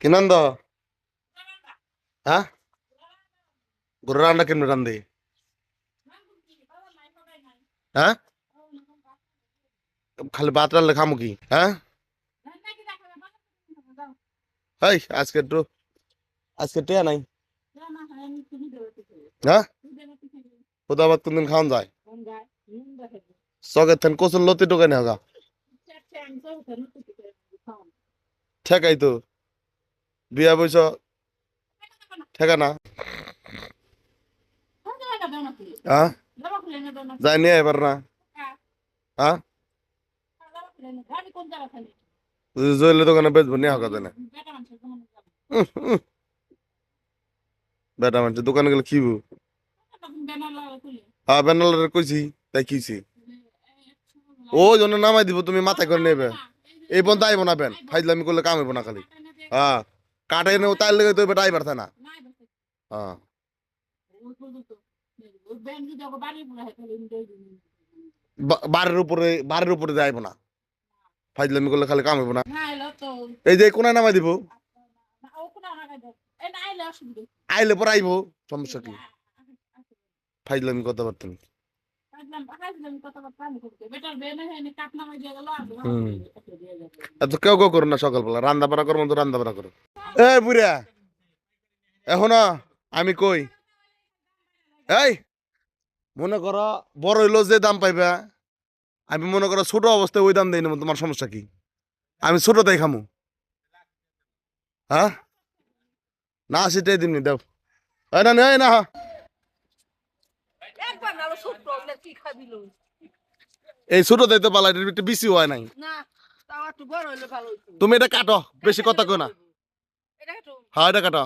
কিনন্দ হ্যাঁ গরুর রান্না কেমন রান্ধে হ্যাঁ খালি ভাত রান্না খামু কি হ্যাঁ এই আজকে টিয়া নাই হ্যাঁ খুদা ভাত কোনদিন খাওয়ান যায় চকের থান কচুর লতি টোকাই না হোগা ঠেকাই তো বিয়া বইস ঠেকা না হ্যাঁ যাই নিয়ে এবার না হ্যাঁ জইলে দোকানে বেচবো নিয়ে হোগা জানে বেটা মানুষ দোকানে গেলে খিবু হ্যাঁ বেনালারে কইছি তাই কিছি ও জন্য নামাই দিব তুমি মাথায় করে নেবে এই পর্যন্ত আইব না বেন ফাইজলামি করলে কাম হইব না খালি হ্যাঁ কাটে নেও তাই লেগে তো বেটা আইবার না হ্যাঁ বাড়ির উপরে যাইব না ফাইজলামি করলে খালি কাম হইব না এই যে কোনায় নামাই দিব আইলে পরে আইব সমস্যা কি ফাইজলামি কথা পারতেন এত কেউ কেউ করো না সকালবেলা রান্না বাড়া করো তো রান্না বাড়া করো এ বুড়া এখন আমি কই এই মনে করো বড় হইলো যে দাম পাইবা আমি মনে করো ছোট অবস্থায় ওই দাম দেই না তোমার সমস্যা কি আমি ছোট তাই খামু হ্যাঁ না সেটাই দিমনি দাও না না না এই ছোট তাই তো পালা একটু বেশি হয় নাই তুমি এটা কাটো বেশি কথা কো না হ্যাঁ এটা কাটো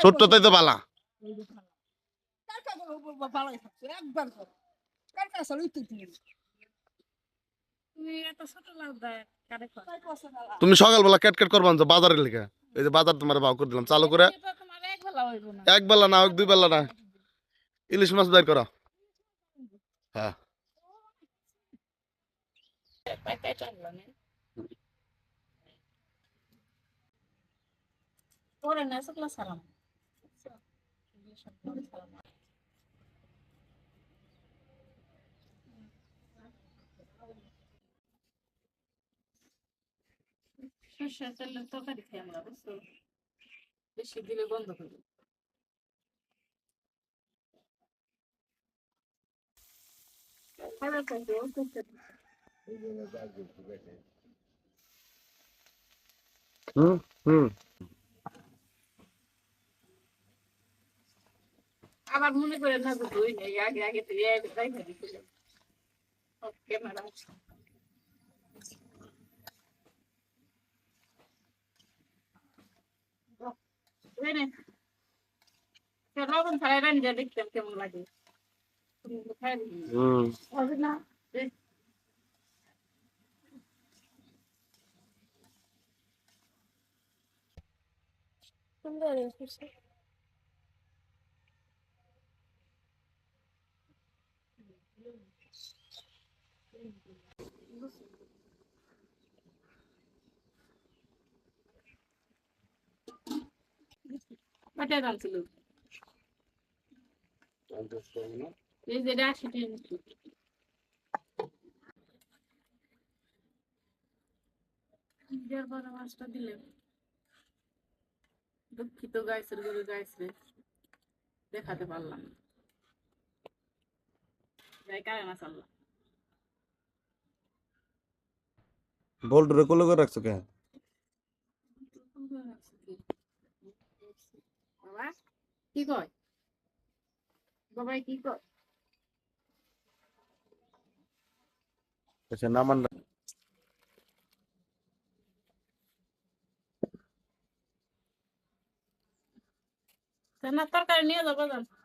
ছোট্ট তাই তো পালা তুমি সকালবেলা ক্যাট করবা তো বাজারের লেগে এই যে বাজার তোমার বাউ করে দিলাম চালু করে এক বেলা না দুই বেলা না ইলিশ মাছ বের করো হ্যাঁ তরকারি খাই আমরা বেশি দিলে বন্ধ করি হুম হুম আবার মনে করে না দুই নেই আগে আগে তো তাই দিছিলাম ক্যামেরা লবণ ছাড়াই রান্না দেখতাম কেমন লাগে না সুন্দর কটা দাম ছিল এই যে 80 টাকা মাছটা দিলে দুঃখিত গাইছের গরু গাইছে দেখাতে পারলাম যাই কারে মাছ আল্লাহ বোল্ডরে কোলে করে রাখছো কেন বাবা কি কয় বাবা কি কয় আচ্ছা নামান না তরকারি নিয়ে যাবো